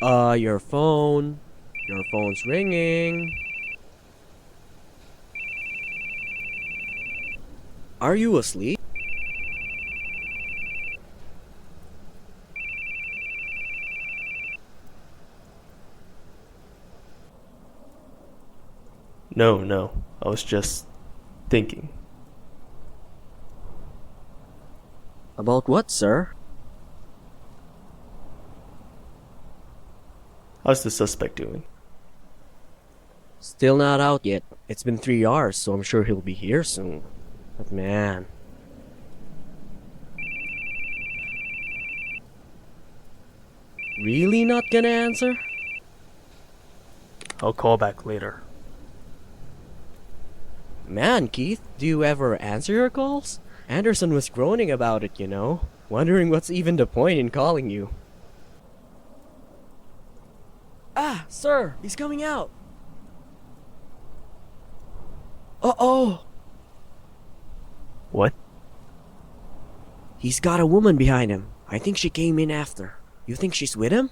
Your phone. Your phone's ringing. Are you asleep? No, no. I was just thinking. About what, sir? How's the suspect doing? Still not out yet. It's been 3 hours, so I'm sure he'll be here soon. But man. Really not gonna answer? I'll call back later. Man, Keith, do you ever answer your calls? Anderson was groaning about it, you know. Wondering what's even the point in calling you. Ah, sir, he's coming out. Uh-oh. What? He's got a woman behind him. I think she came in after. You think she's with him?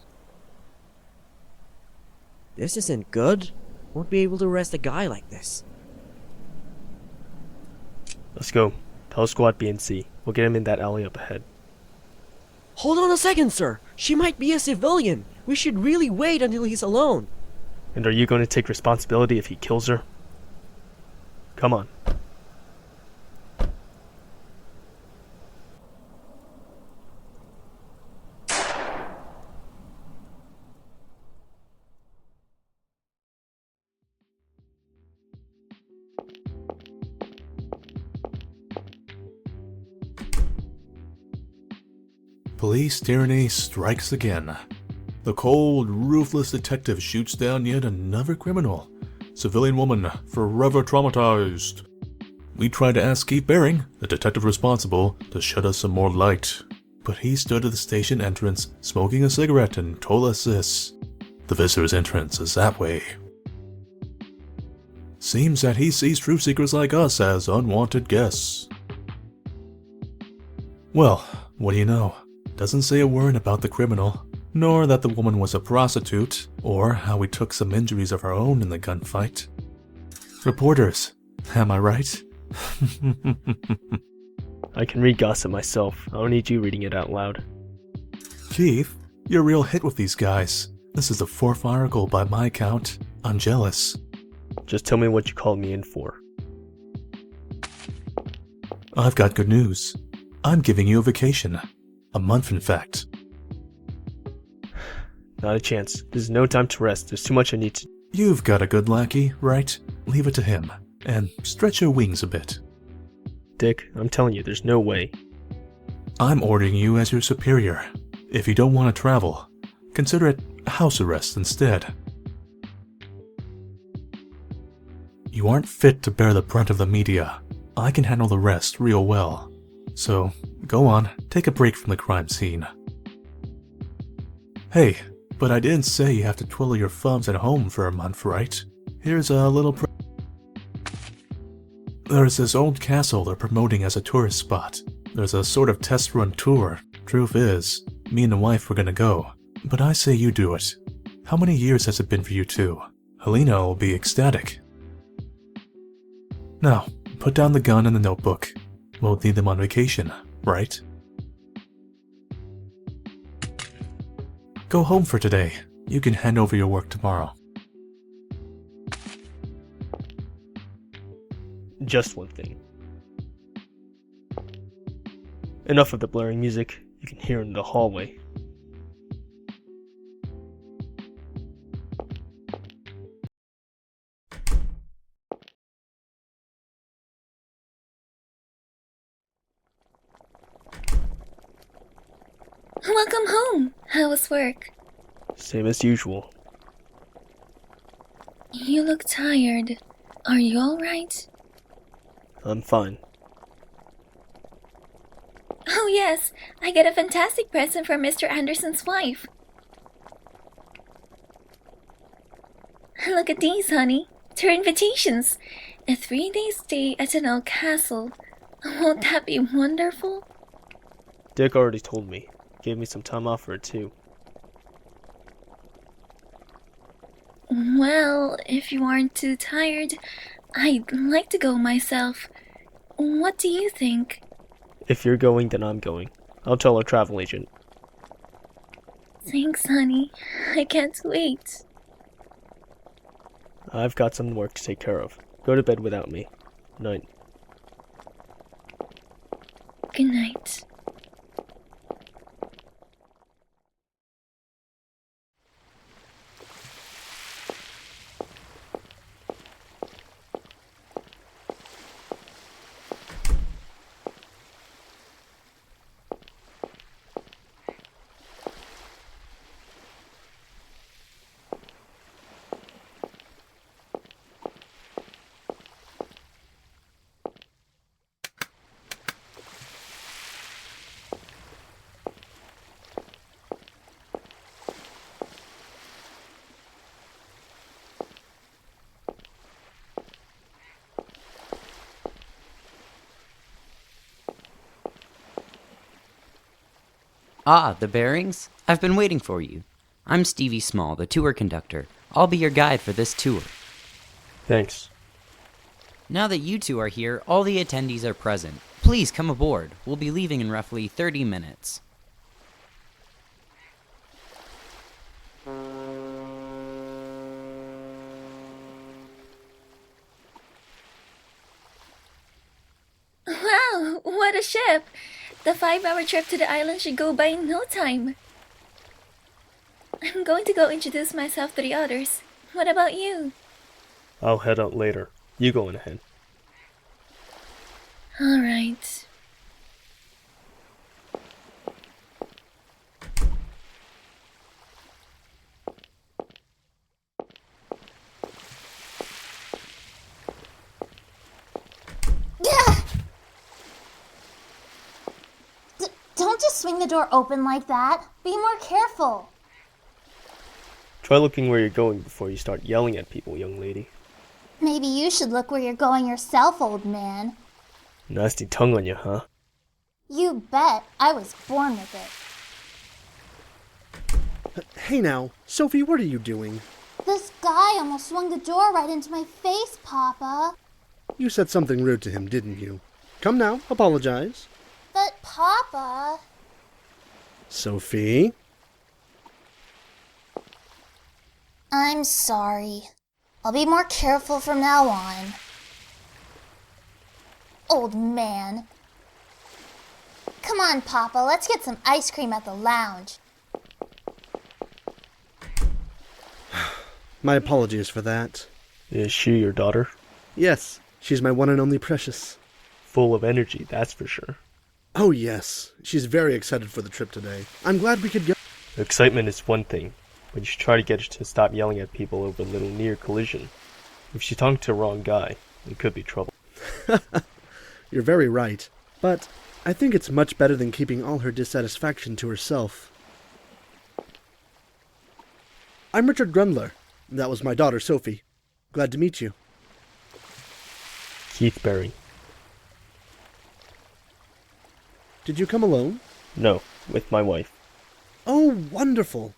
This isn't good. Won't be able to arrest a guy like this. Let's go. Tell Squad B and C. We'll get him in that alley up ahead. Hold on a second, sir. She might be a civilian. We should really wait until he's alone. And are you going to take responsibility if he kills her? Come on. Police tyranny strikes again. The cold, ruthless detective shoots down yet another criminal. Civilian woman, forever traumatized. We tried to ask Keith Baring, the detective responsible, to shed us some more light. But he stood at the station entrance, smoking a cigarette, and told us this. The visitor's entrance is that way. Seems that he sees truth seekers like us as unwanted guests. Well, what do you know? Doesn't say a word about the criminal, nor that the woman was a prostitute, or how we took some injuries of our own in the gunfight. Reporters, am I right? I can read gossip myself. I don't need you reading it out loud. Keith, you're a real hit with these guys. This is the fourth article by my count. I'm jealous. Just tell me what you called me in for. I've got good news. I'm giving you a vacation. A month, in fact. Not a chance. This is no time to rest. There's too much I need to... You've got a good lackey, right? Leave it to him. And stretch your wings a bit. Dick, I'm telling you, there's no way. I'm ordering you as your superior. If you don't want to travel, consider it house arrest instead. You aren't fit to bear the brunt of the media. I can handle the rest real well. So, go on, take a break from the crime scene. Hey, but I didn't say you have to twiddle your thumbs at home for a month, right? Here's a little There's this old castle they're promoting as a tourist spot. There's a sort of test run tour. Truth is, me and the wife were gonna go, but I say you do it. How many years has it been for you two? Helena will be ecstatic. Now, put down the gun and the notebook. We'll need them on vacation, right? Go home for today. You can hand over your work tomorrow. Just one thing. Enough of the blaring music. You can hear it in the hallway. Welcome home. How was work? Same as usual. You look tired. Are you alright? I'm fine. Oh yes, I got a fantastic present for Mr. Anderson's wife. Look at these, honey. They're invitations. A 3-day stay at an old castle. Won't that be wonderful? Dick already told me. Gave me some time off for it too. Well, if you aren't too tired, I'd like to go myself. What do you think? If you're going, then I'm going. I'll tell our travel agent. Thanks, honey. I can't wait. I've got some work to take care of. Go to bed without me. Night. Good night. Ah, the bearings? I've been waiting for you. I'm Stevie Small, the tour conductor. I'll be your guide for this tour. Thanks. Now that you two are here, all the attendees are present. Please come aboard. We'll be leaving in roughly 30 minutes. Wow, what a ship! The 5-hour trip to the island should go by in no time. I'm going to go introduce myself to the others. What about you? I'll head out later. You go on ahead. Alright. Don't just swing the door open like that. Be more careful. Try looking where you're going before you start yelling at people, young lady. Maybe you should look where you're going yourself, old man. Nasty tongue on you, huh? You bet. I was born with it. Hey now, Sophie, what are you doing? This guy almost swung the door right into my face, Papa. You said something rude to him, didn't you? Come now, apologize. But, Papa... Sophie? I'm sorry. I'll be more careful from now on. Old man. Come on, Papa, let's get some ice cream at the lounge. My apologies for that. Is she your daughter? Yes, she's my one and only precious. Full of energy, that's for sure. Oh yes, she's very excited for the trip today. I'm glad we could go. Excitement is one thing, but you should try to get her to stop yelling at people over a little near collision. If she talked to the wrong guy, it could be trouble. You're very right, but I think it's much better than keeping all her dissatisfaction to herself. I'm Richard Grundler. That was my daughter, Sophie. Glad to meet you. Keith Berry. Did you come alone? No, with my wife. Oh, wonderful.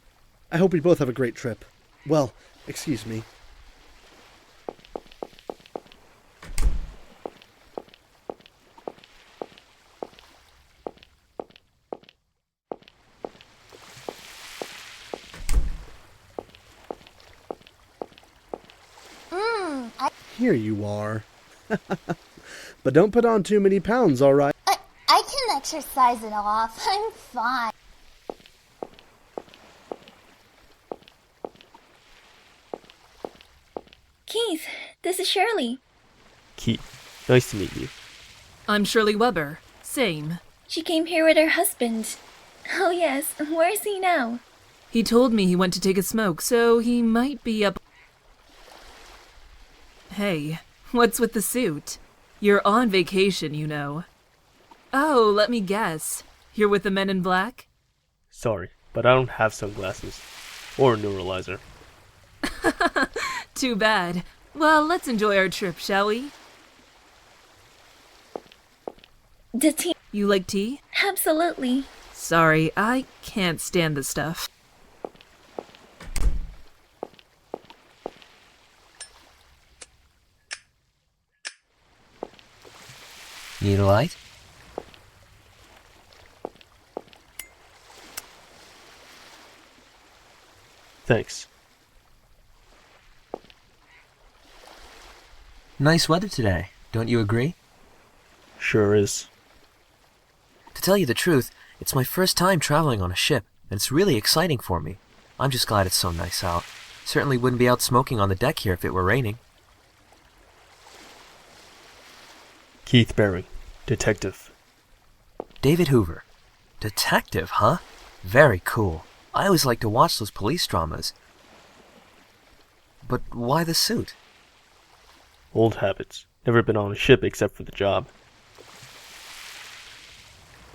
I hope we both have a great trip. Well, excuse me. Here you are. But don't put on too many pounds, all right? I can exercise it off. I'm fine. Keith, this is Shirley. Keith, nice to meet you. I'm Shirley Weber. Same. She came here with her husband. Oh yes, where is he now? He told me he went to take a smoke, so he might be up. Hey, what's with the suit? You're on vacation, you know. Oh, let me guess. You're with the men in black? Sorry, but I don't have sunglasses. Or a neuralizer. Too bad. Well, let's enjoy our trip, shall we? The tea? You like tea? Absolutely. Sorry, I can't stand the stuff. Need a light? Thanks. Nice weather today, don't you agree? Sure is. To tell you the truth, it's my first time traveling on a ship, and it's really exciting for me. I'm just glad it's so nice out. Certainly wouldn't be out smoking on the deck here if it were raining. Keith Barry, detective. David Hoover. Detective, huh? Very cool. I always like to watch those police dramas. But why the suit? Old habits. Never been on a ship except for the job.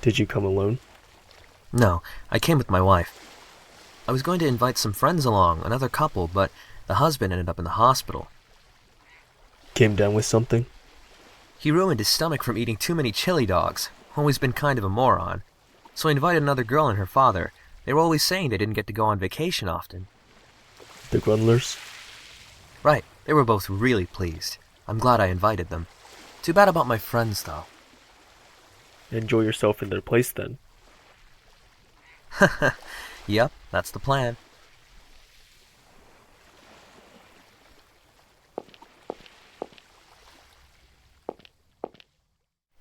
Did you come alone? No, I came with my wife. I was going to invite some friends along, another couple, but the husband ended up in the hospital. Came down with something? He ruined his stomach from eating too many chili dogs. Always been kind of a moron. So I invited another girl and her father. They were always saying they didn't get to go on vacation often. The Grundlers? Right, they were both really pleased. I'm glad I invited them. Too bad about my friends, though. Enjoy yourself in their place, then. Yep, that's the plan.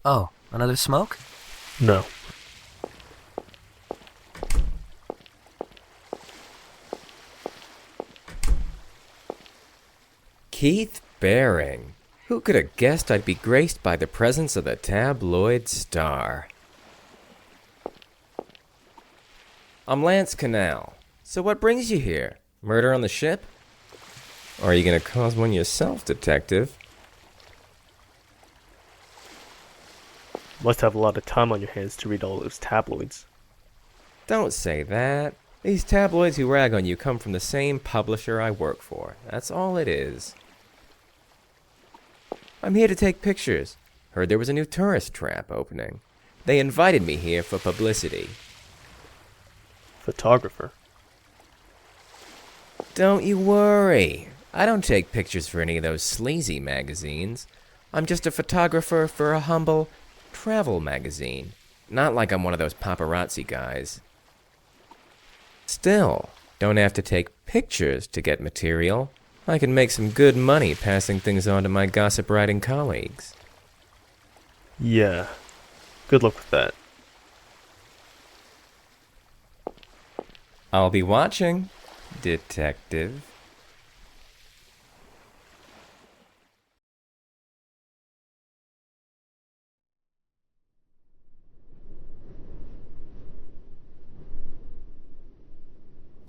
Oh, another smoke? No. Keith Baring. Who could have guessed I'd be graced by the presence of the tabloid star? I'm Lance Canal. So what brings you here? Murder on the ship? Or are you gonna cause one yourself, detective? Must have a lot of time on your hands to read all those tabloids. Don't say that. These tabloids who rag on you come from the same publisher I work for. That's all it is. I'm here to take pictures. Heard there was a new tourist trap opening. They invited me here for publicity. Photographer. Don't you worry. I don't take pictures for any of those sleazy magazines. I'm just a photographer for a humble travel magazine. Not like I'm one of those paparazzi guys. Still, don't have to take pictures to get material. I can make some good money passing things on to my gossip writing colleagues. Yeah. Good luck with that. I'll be watching, detective.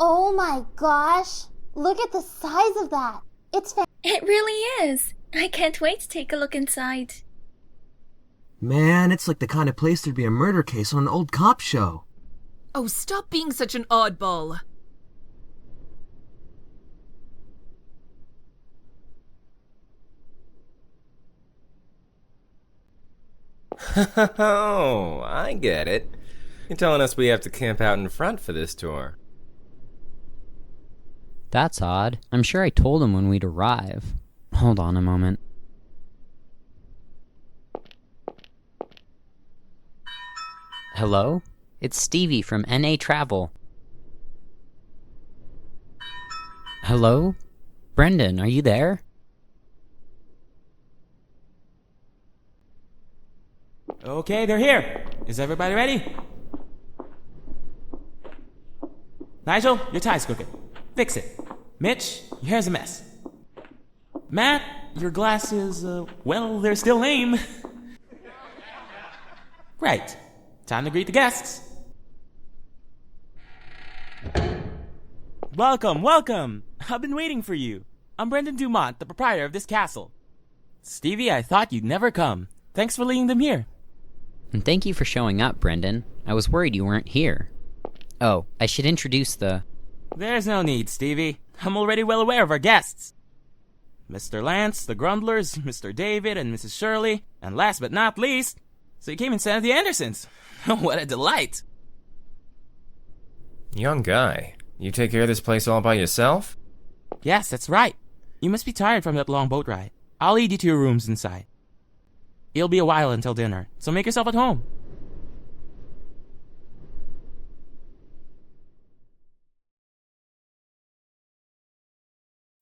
Oh my gosh! Look at the size of that! It really is. I can't wait to take a look inside. Man, it's like the kind of place there'd be a murder case on an old cop show. Oh, stop being such an oddball. Oh, I get it. You're telling us we have to camp out in front for this tour. That's odd. I'm sure I told him when we'd arrive. Hold on a moment. Hello? It's Stevie from NA Travel. Hello? Brendan, are you there? Okay, they're here. Is everybody ready? Nigel, your tie's crooked. Fix it. Mitch, your hair's a mess. Matt, your glasses, well, they're still lame. Right. Time to greet the guests. Welcome, welcome. I've been waiting for you. I'm Brendan Dumont, the proprietor of this castle. Stevie, I thought you'd never come. Thanks for leading them here. And thank you for showing up, Brendan. I was worried you weren't here. Oh, I should introduce the... There's no need, Stevie. I'm already well aware of our guests. Mr. Lance, the Grundlers, Mr. David, and Mrs. Shirley, and last but not least, so you came instead of the Andersons. What a delight. Young guy, you take care of this place all by yourself? Yes, that's right. You must be tired from that long boat ride. I'll lead you to your rooms inside. It'll be a while until dinner, so make yourself at home.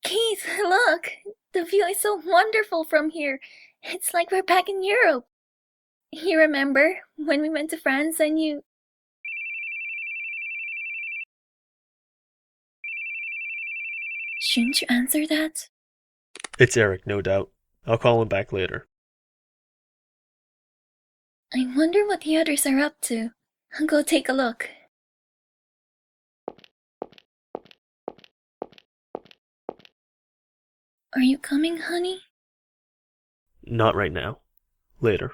Keith, look! The view is so wonderful from here. It's like we're back in Europe. You remember when we went to France and you... Shouldn't you answer that? It's Eric, no doubt. I'll call him back later. I wonder what the others are up to. I'll go take a look. Are you coming, honey? Not right now. Later.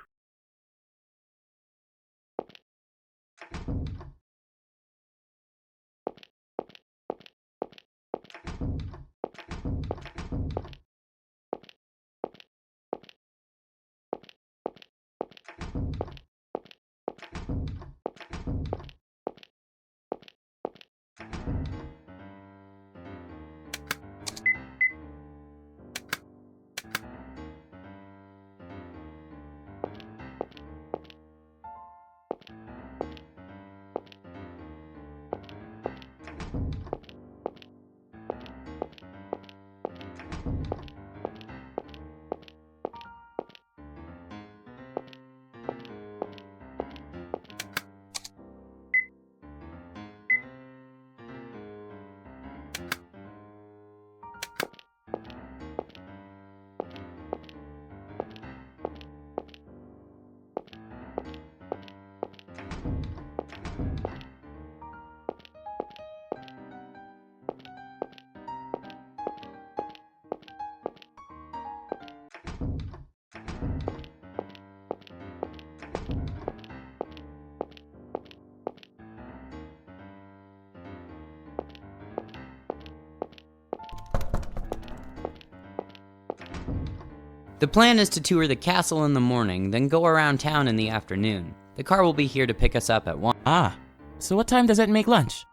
The plan is to tour the castle in the morning, then go around town in the afternoon. The car will be here to pick us up at 1. Ah, so what time does it make lunch?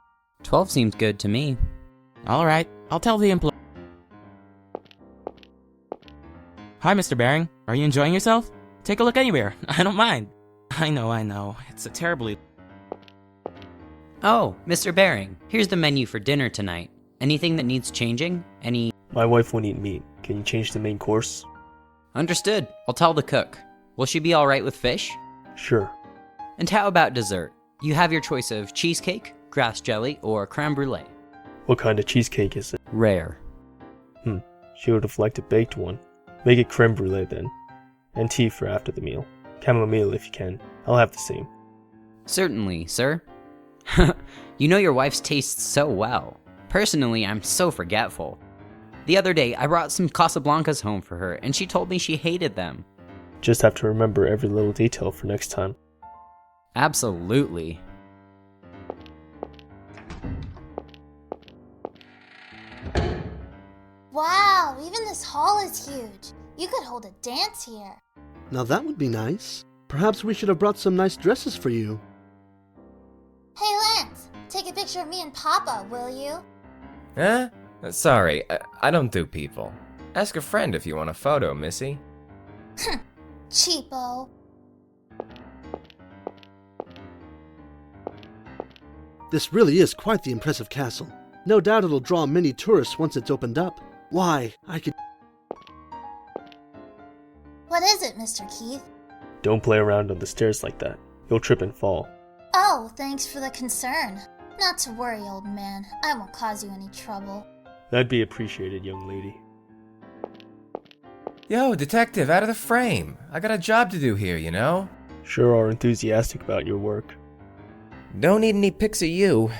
12 seems good to me. Alright, I'll tell the employee. Hi, Mr. Baring. Are you enjoying yourself? Take a look anywhere. I don't mind. I know. It's a terribly... Oh, Mr. Baring, here's the menu for dinner tonight. Anything that needs changing? My wife won't eat meat. Can you change the main course? Understood. I'll tell the cook. Will she be alright with fish? Sure. And how about dessert? You have your choice of cheesecake, grass jelly, or creme brulee. What kind of cheesecake is it? Rare. She would have liked a baked one. Make it creme brulee then. And tea for after the meal. Chamomile if you can. I'll have the same. Certainly, sir. You know your wife's tastes so well. Personally, I'm so forgetful. The other day, I brought some Casablancas home for her, and she told me she hated them. Just have to remember every little detail for next time. Absolutely. Wow, even this hall is huge. You could hold a dance here. Now that would be nice. Perhaps we should have brought some nice dresses for you. Hey, Lance, take a picture of me and Papa, will you? Huh? Sorry, I don't do people. Ask a friend if you want a photo, Missy. Cheapo. This really is quite the impressive castle. No doubt it'll draw many tourists once it's opened up. Why, I could... What is it, Mr. Keith? Don't play around on the stairs like that. You'll trip and fall. Oh, thanks for the concern. Not to worry, old man. I won't cause you any trouble. That'd be appreciated, young lady. Yo, detective, out of the frame. I got a job to do here, you know? Sure are enthusiastic about your work. Don't need any pics of you.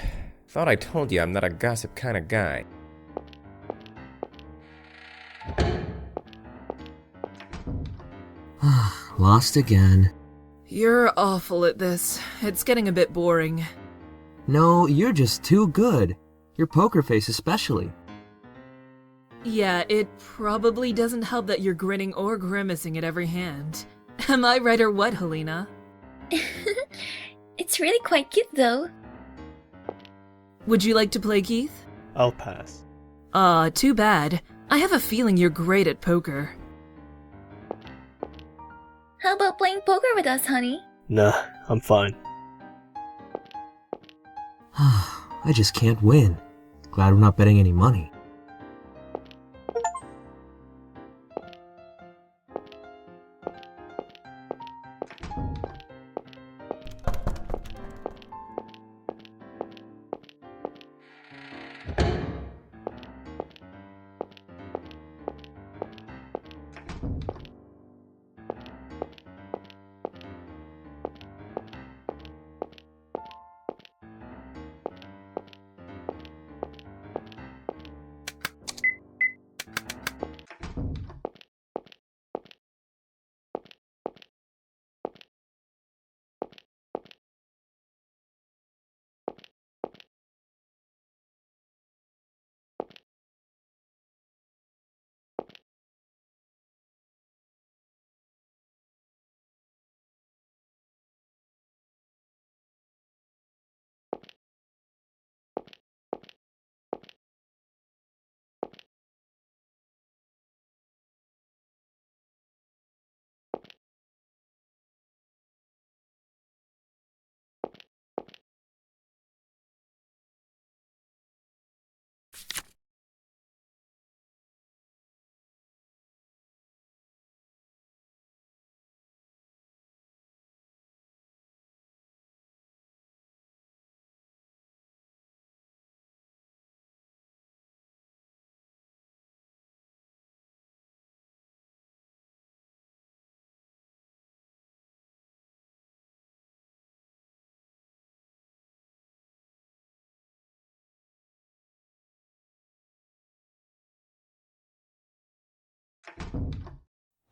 Thought I told you I'm not a gossip kind of guy. Lost again. You're awful at this. It's getting a bit boring. No, you're just too good. Your poker face especially. Yeah, it probably doesn't help that you're grinning or grimacing at every hand. Am I right or what, Helena? It's really quite cute, though. Would you like to play, Keith? I'll pass. Too bad. I have a feeling you're great at poker. How about playing poker with us, honey? Nah, I'm fine. I just can't win. Glad we're not betting any money.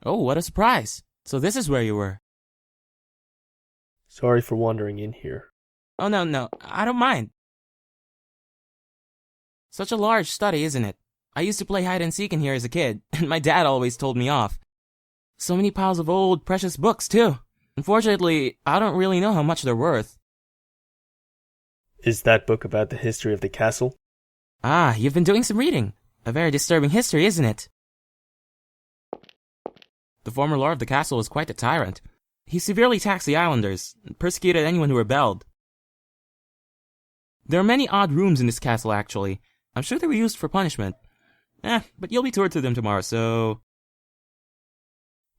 Oh, what a surprise. So this is where you were. Sorry for wandering in here. Oh, no, I don't mind. Such a large study, isn't it? I used to play hide and seek in here as a kid, and my dad always told me off. So many piles of old, precious books, too. Unfortunately, I don't really know how much they're worth. Is that book about the history of the castle? Ah, you've been doing some reading. A very disturbing history, isn't it? The former lord of the castle was quite a tyrant. He severely taxed the islanders, and persecuted anyone who rebelled. There are many odd rooms in this castle, actually. I'm sure they were used for punishment. But you'll be toured through them tomorrow, so...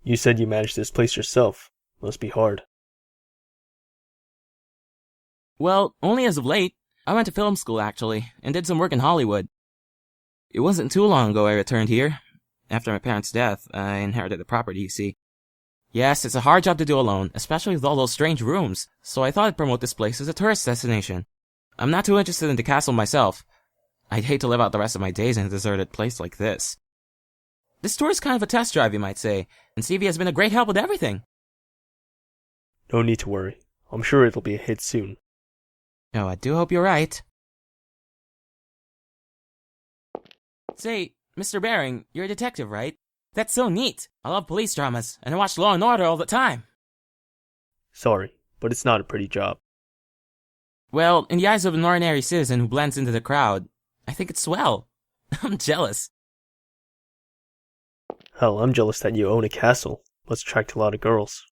You said you managed this place yourself. Must be hard. Well, only as of late. I went to film school, actually, and did some work in Hollywood. It wasn't too long ago I returned here. After my parents' death, I inherited the property, you see. Yes, it's a hard job to do alone, especially with all those strange rooms, so I thought I'd promote this place as a tourist destination. I'm not too interested in the castle myself. I'd hate to live out the rest of my days in a deserted place like this. This tour is kind of a test drive, you might say, and Stevie has been a great help with everything. No need to worry. I'm sure it'll be a hit soon. Oh, I do hope you're right. Say, Mr. Baring, you're a detective, right? That's so neat. I love police dramas, and I watch Law and Order all the time. Sorry, but it's not a pretty job. Well, in the eyes of an ordinary citizen who blends into the crowd, I think it's swell. I'm jealous. Hell, I'm jealous that you own a castle. Must attract a lot of girls.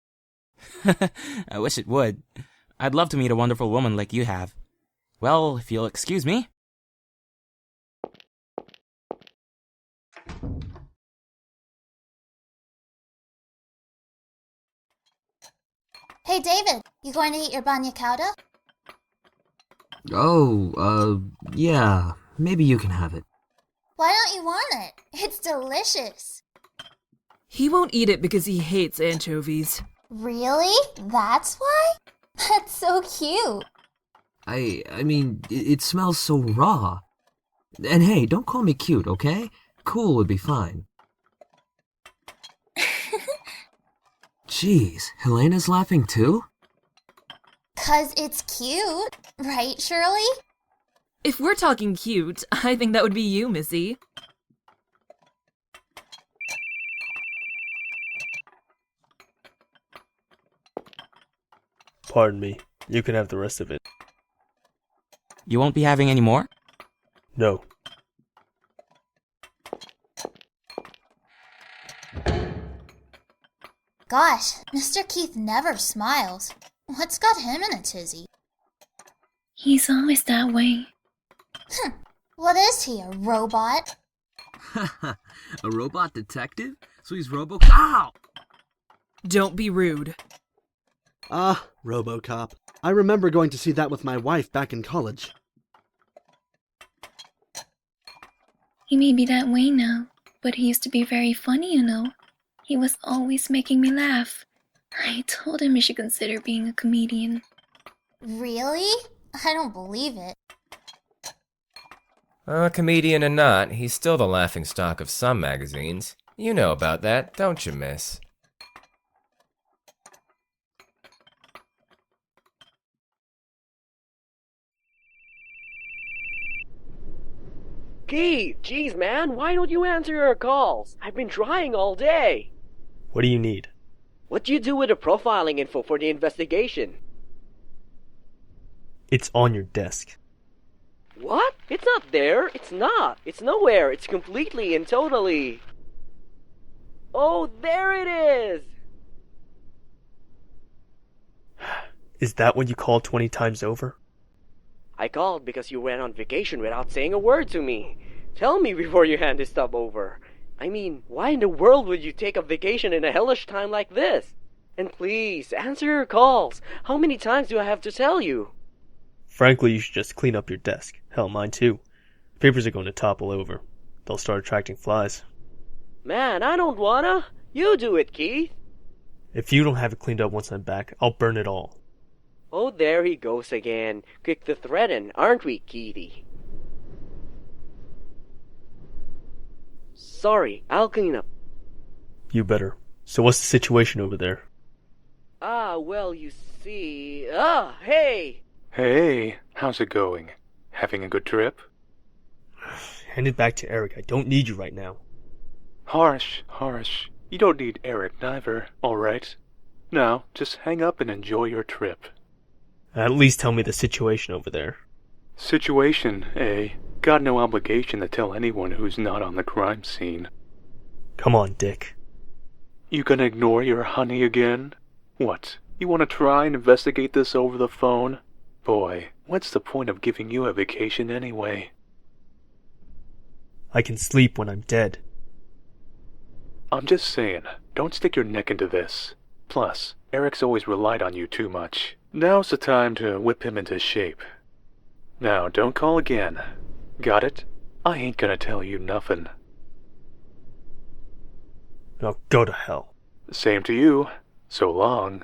I wish it would. I'd love to meet a wonderful woman like you have. Well, if you'll excuse me. Hey, David, you going to eat your banya cauda? Oh, yeah, maybe you can have it. Why don't you want it? It's delicious. He won't eat it because he hates anchovies. Really? That's why? That's so cute. I mean, it smells so raw. And hey, don't call me cute, okay? Cool would be fine. Jeez, Helena's laughing too? 'Cause it's cute, right, Shirley? If we're talking cute, I think that would be you, Missy. Pardon me. You can have the rest of it. You won't be having any more? No. Gosh, Mr. Keith never smiles. What's got him in a tizzy? He's always that way. What is he, a robot? A robot detective? So he's Ow! Don't be rude. Ah, RoboCop. I remember going to see that with my wife back in college. He may be that way now, but he used to be very funny, you know. He was always making me laugh. I told him he should consider being a comedian. Really? I don't believe it. Comedian or not, he's still the laughingstock of some magazines. You know about that, don't you, miss? Keith, jeez, man, why don't you answer your calls? I've been trying all day. What do you need? What do you do with the profiling info for the investigation? It's on your desk. What? It's not there. It's not. It's nowhere. It's completely and totally... Oh, there it is! Is that what you called 20 times over? I called because you went on vacation without saying a word to me. Tell me before you hand this stuff over. I mean, why in the world would you take a vacation in a hellish time like this? And please, answer your calls. How many times do I have to tell you? Frankly, you should just clean up your desk. Hell, mine too. Papers are going to topple over. They'll start attracting flies. Man, I don't wanna. You do it, Keith. If you don't have it cleaned up once I'm back, I'll burn it all. Oh, there he goes again. Quick to threaten, aren't we, Keithy? Sorry, I'll clean up. You better. So what's the situation over there? Well, you see... hey! Hey, how's it going? Having a good trip? Hand it back to Eric. I don't need you right now. Harsh. You don't need Eric neither, alright? Now, just hang up and enjoy your trip. At least tell me the situation over there. Situation, eh? Got no obligation to tell anyone who's not on the crime scene. Come on, Dick. You gonna ignore your honey again? What, you wanna try and investigate this over the phone? Boy, what's the point of giving you a vacation anyway? I can sleep when I'm dead. I'm just saying, don't stick your neck into this. Plus, Eric's always relied on you too much. Now's the time to whip him into shape. Now, don't call again. Got it? I ain't gonna tell you nothing. Now go to hell. Same to you. So long.